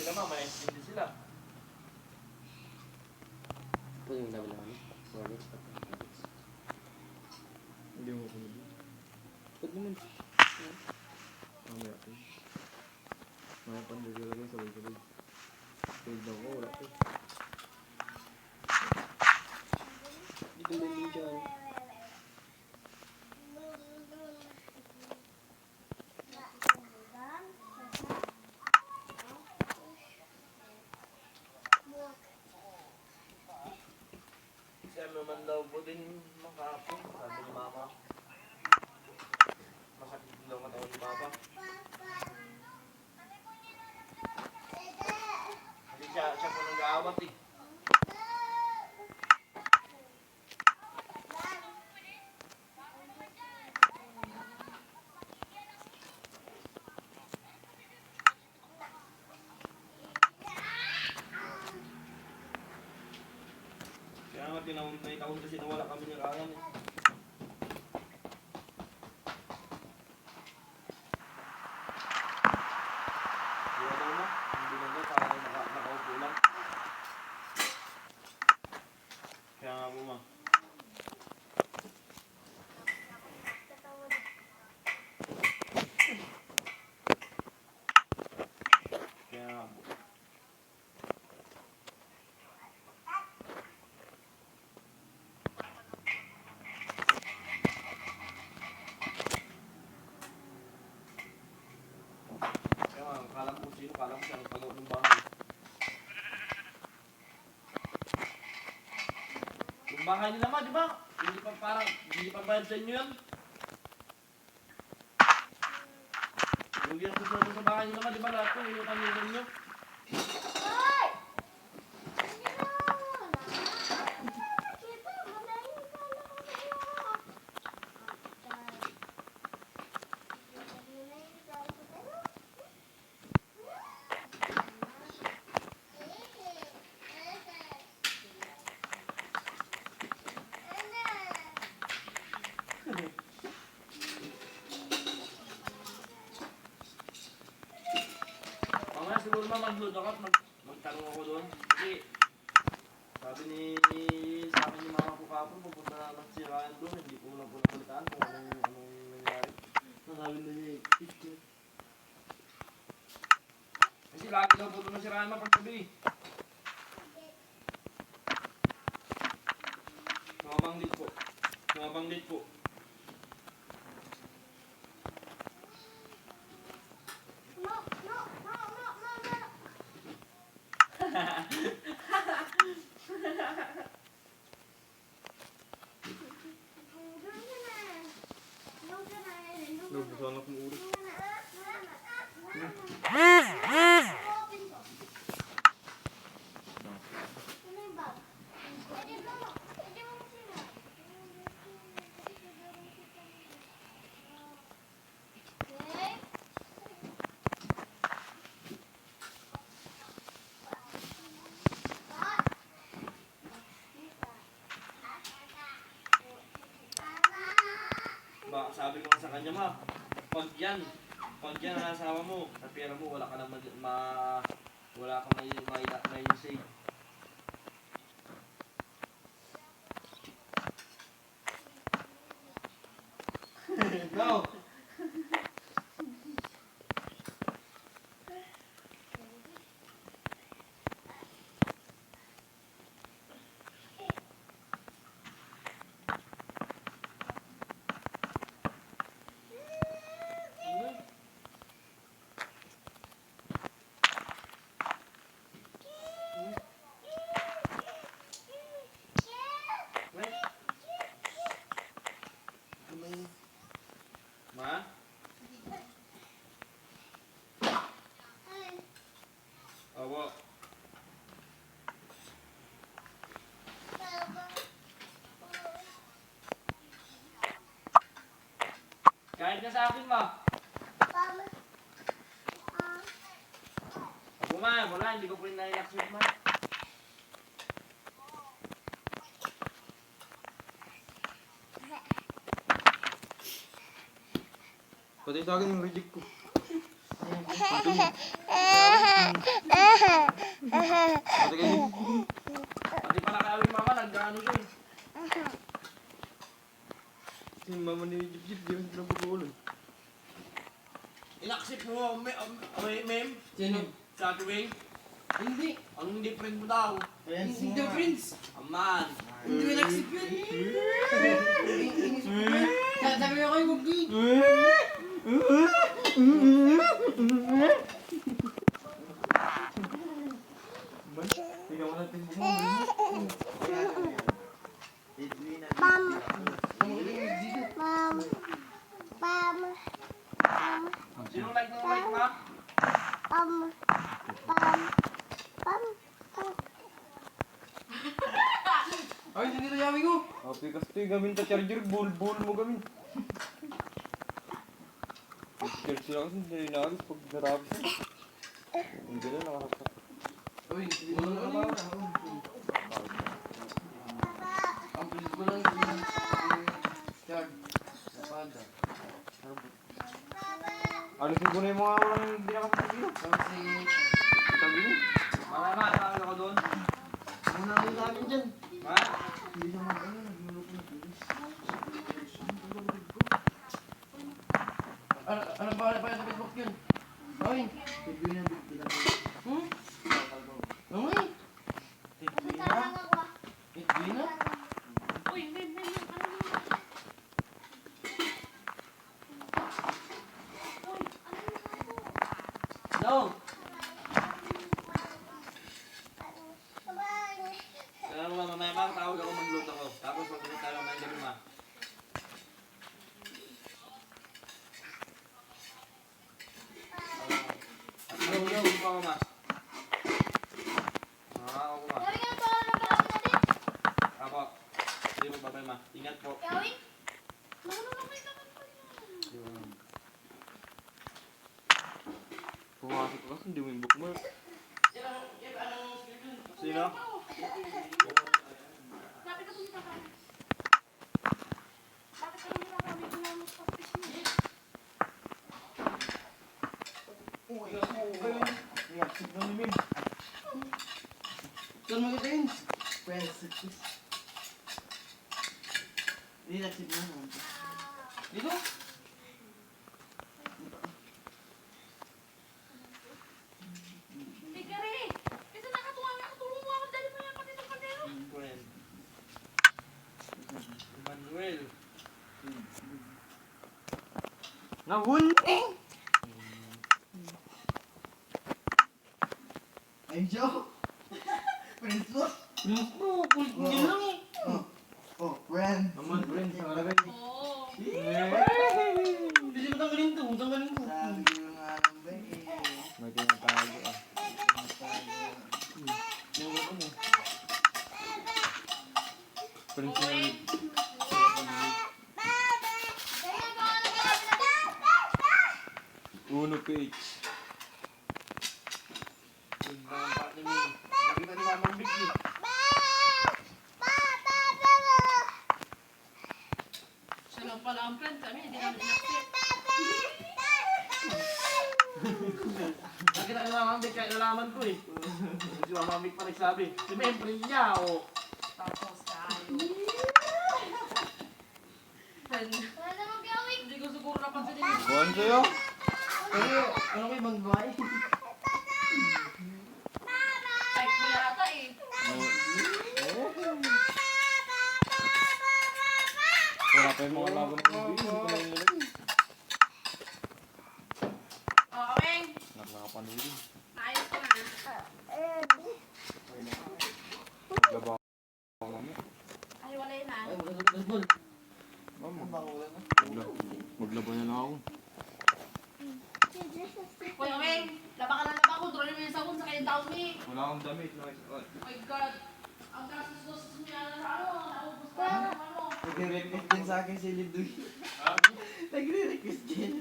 sila ma, may hindi sila. Ito yung level namin. Hindi mo kung Pwede naman. mamaya ko. Mamaya pa hindi sila guys, sabay-sabay. Pwede daw ko, wala ko. Hindi ko din dyan. Siya naman daw po din makapon, sabi ni mama. Masakit daw katawan ni papa. Kasi siya po nag-aawat eh. Kaya nga may taon kasi nawala kami ng Ryan eh. Kaya daw na, hindi lang daw, parang nakaupo lang. Kaya nga mo ma. Kaya nga po. Kaya nga, kala mo sino, kala mo siya ang pagawa ng bahay. Yung bahay nila ma, di ba? Hindi pa parang, hindi pa bayad sa inyo yan. Yung ginasusunod sa bahay nila ma, di ba lahat yung inutan nyo? Mamaya siguro ma, mag-load ako at magtanong ako doon. Kasi sabi sa akin ni mama ko kapon, pupunta na lang si Ryan doon. Hindi ko lang po napalitaan kung anong nangyari. Sabi na niya eh. Kasi lagi daw po doon si Ryan mapagsabi. Mabanggit po. Mabanggit po. Nabusan akong ulo. Ba, sabi ko nga sa kanya ma, pag yan ang asawa mo, sa pera mo, wala ka na wala kang may save. No! Ma? Awa. Kahit ka sa akin, ma. Ako ma, wala, hindi ko po rin nai-accept, ma. Pati sa akin yung reject ko. Pati kayo. Pati pala kaya yung mama, nag-ano siya eh. Si mama ni Jeep Jeep, di ba sila pag-uulon? Inaksip mo, mem, Sino? sa tuwing. Hindi. Ang hindi friend mo daw. Hindi the prince. Aman. Hindi ko nagsip yun. Inisip ko yun. Sabi ako yung gugi. Ba? Tingnan mo natin mo. Sino like ma? Ay, hindi nila yawi ko. Api kasi gamin ta charger, bul mo gamin. Charge sila kasi hindi nagis pag narapis na. Hindi na nakakasap. Uy, hindi mo lang ano. Ang pilis ko lang yung charge. Napada. Alisin ko na yung mga walang hindi nakapagpagilo. Kasi, Sabi mo. Marama, tawag ako doon. muna ang namin dyan. Ma? Hindi naman ano, nagluluto ng pilis. Ano ba sa Facebook yun? Oy! Bigyan na bigyan. Hmm? Oy! Bigyan na? No! Kaya naman mamaya ma, tawag ako magluto ko. Tapos magluto tayo mamaya gabi ma. Yo, pa ma. Ako ma. Ako. Hindi mo babay ma. Ingat po. Pumasok ko kasi hindi mo yung bookmark. Sino? Reaction na ni Mim. Saan mo kita yun? Friends. Reaction na naman. Dito? Friend. Emmanuel. Nahun! Ay, Joe! Friends mo? Friends mo, kulit mo yun lang eh. Oh, friend. Aman, friends, ang alagay. Hindi mo tanggalin to, tanggalin to. Sabi ko nga lang ba eh. May tinatago ah. Yung ano mo. Friends mo ulit. Uno page. Yung pa ni Ming. Nakita ni Mamang Vicky. Siya lang pala ang friend kami, hindi namin inaksit. Nakita ni Mamang Vicky, kaya nalaman ko eh. Si Mamang Vicky pa nagsabi, si Ming, friend niya o. Tapos tayo. Friend. Hindi ko siguro napansin din. Buwan sa'yo? Ano kayo bang babae? Type mo yata eh. Wala pa yung mga lago ng video. Hindi ko na yung nilagay. O, Kameng. Nakakapanoodin. Naayos ko na. Labaw ako mamaya. Ay, wala yun ah. Ay, magkakasbol. Mama, Ang bango lang. maglaban na lang ako. Uy, Kameng. Laba ka na laba ko. Drone mo yung sabon sa kayong taon ni. Wala akong damit. Oh my God. Ang gastos-gastos mo yan. Ano? Naubos ka na ng ano. Nagre-request din sa akin si Lidoy. Nagre-request din.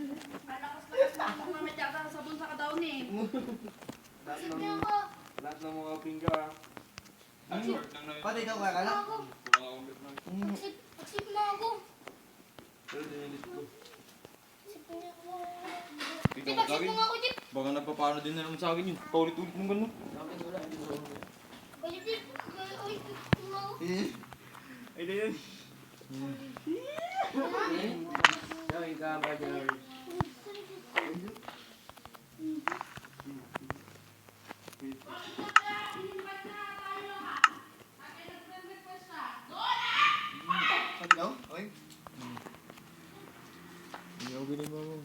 Ang lakas-lakas na ako na may tiyata sa sabon sa kadaon ni. Lahat ng mga pingga. Pati ikaw kakala? Pagsip mo ako. Pero dinilis ko. Di, pagsip mo nga ako, Jeep. Baka nagpapano din na naman sa akin yun. Paulit-ulit mong gano'n. Sabi ko lang, hindi ko alam. Ay, na yun. Sorry ka ba, George? Sabi daw? Okay. Hindi ako ganun mama.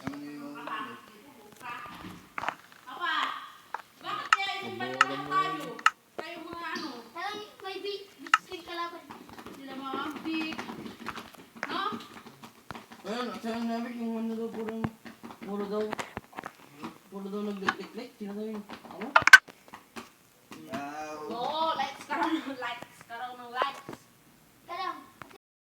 Ano yung Apa? Bakit kaya inuman na lang tayo? Kayo mga ano? Talagang may bisig kalaban. Sila mga big. No? Ayun, saan nabi yung ano daw, puro daw naglik-lik. Sino daw yun? Ako?